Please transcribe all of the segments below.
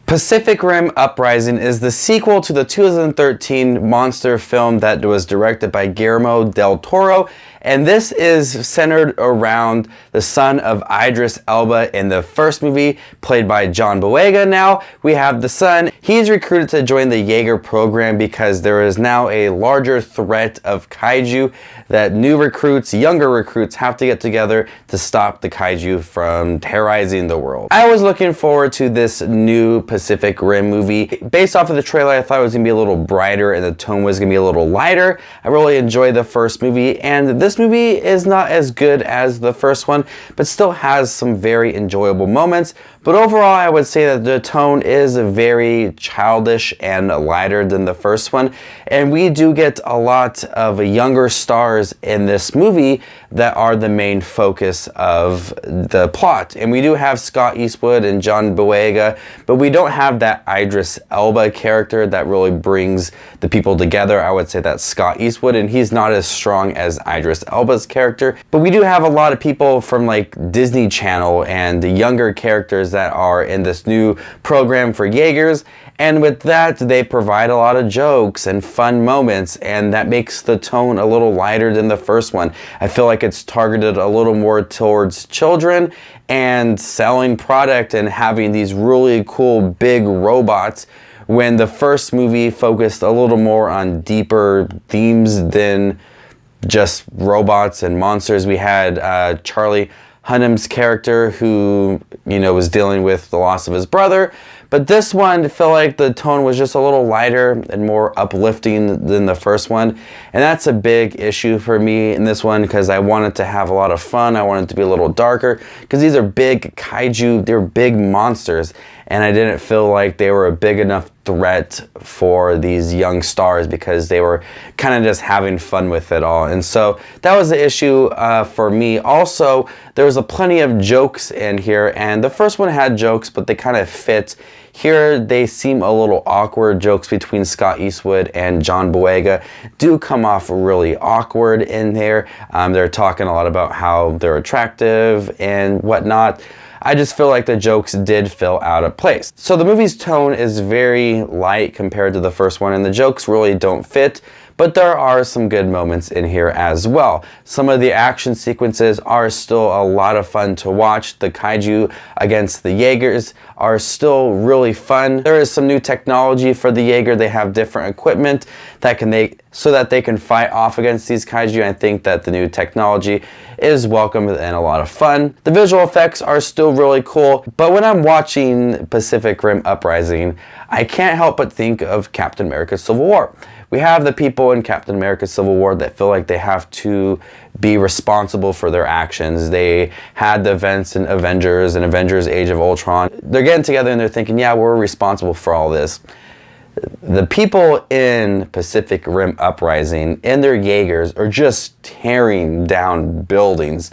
Pacific Rim Uprising is the sequel to the 2013 monster film that was directed by Guillermo del Toro, and this is centered around the son of Idris Elba in the first movie, played by John Boyega. Now we have the son. He's recruited to join the Jaeger program because there is now a larger threat of Kaiju that new recruits, younger recruits, have to get together to stop the Kaiju from terrorizing the world. I was looking forward to this new Pacific Rim movie. Based off of the trailer, I thought it was going to be a little brighter and the tone was going to be a little lighter. I really enjoyed the first movie, and this movie is not as good as the first one, but still has some very enjoyable moments. But overall, I would say that the tone is very childish and lighter than the first one. And we do get a lot of younger stars in this movie that are the main focus of the plot. And we do have Scott Eastwood and John Boyega, but we don't have that Idris Elba character that really brings the people together. I would say that's Scott Eastwood, and he's not as strong as Idris Elba's character. But we do have a lot of people from like Disney Channel and the younger characters that are in this new program for Jaegers, and with that they provide a lot of jokes and fun moments, and that makes the tone a little lighter than the first one. I feel like it's targeted a little more towards children and selling product and having these really cool big robots, when the first movie focused a little more on deeper themes than just robots and monsters. We had Charlie Hunnam's character who, you know, was dealing with the loss of his brother. But this one, I feel like the tone was just a little lighter and more uplifting than the first one. And that's a big issue for me in this one, because I wanted to have a lot of fun. I wanted it to be a little darker, because these are big kaiju, they're big monsters. And I didn't feel like they were a big enough threat for these young stars, because they were kind of just having fun with it all. And so that was the issue for me. Also, there was plenty of jokes in here, and the first one had jokes, but they kind of fit. Here they seem a little awkward. Jokes between Scott Eastwood and John Boyega do come off really awkward in there. They're talking a lot about how they're attractive and whatnot. I just feel like the jokes did feel out of place. So the movie's tone is very light compared to the first one, and the jokes really don't fit, but there are some good moments in here as well. Some of the action sequences are still a lot of fun to watch. The Kaiju against the Jaegers are still really fun. There is some new technology for the Jaeger. They have different equipment that so that they can fight off against these Kaiju. I think that the new technology is welcome and a lot of fun. The visual effects are still really cool, but when I'm watching Pacific Rim Uprising, I can't help but think of Captain America Civil War. We have the people in Captain America Civil War that feel like they have to be responsible for their actions. They had the events in Avengers and Avengers Age of Ultron. They're getting together and they're thinking, yeah, we're responsible for all this. The people in Pacific Rim Uprising in their Jaegers are just tearing down buildings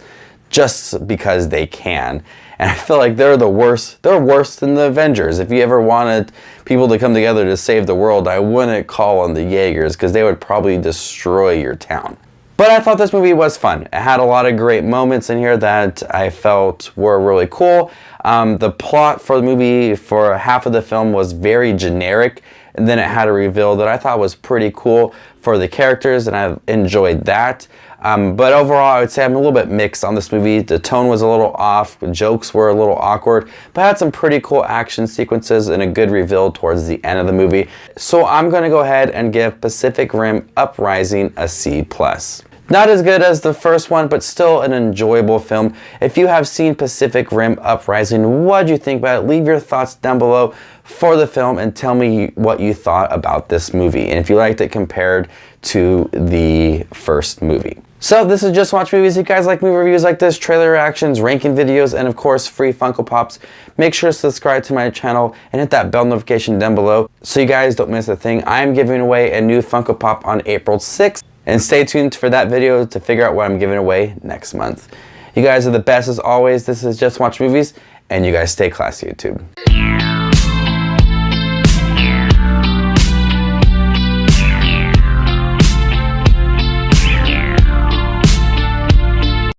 just because they can. And I feel like they're the worst. They're worse than the Avengers. If you ever wanted people to come together to save the world, I wouldn't call on the Jaegers, because they would probably destroy your town. But I thought this movie was fun. It had a lot of great moments in here that I felt were really cool. The plot for the movie for half of the film was very generic, and then it had a reveal that I thought was pretty cool for the characters, and I enjoyed that. But overall, I would say I'm a little bit mixed on this movie. The tone was a little off, jokes were a little awkward, but had some pretty cool action sequences and a good reveal towards the end of the movie. So I'm going to go ahead and give Pacific Rim Uprising a C+. Not as good as the first one, but still an enjoyable film. If you have seen Pacific Rim Uprising, what do you think about it? Leave your thoughts down below for the film and tell me what you thought about this movie, and if you liked it compared to the first movie. So this is Just Watch Movies. If you guys like movie reviews like this, trailer reactions, ranking videos, and of course free Funko Pops, make sure to subscribe to my channel and hit that bell notification down below so you guys don't miss a thing. I am giving away a new Funko Pop on April 6th, and stay tuned for that video to figure out what I'm giving away next month. You guys are the best as always. This is Just Watch Movies, and you guys stay classy, YouTube.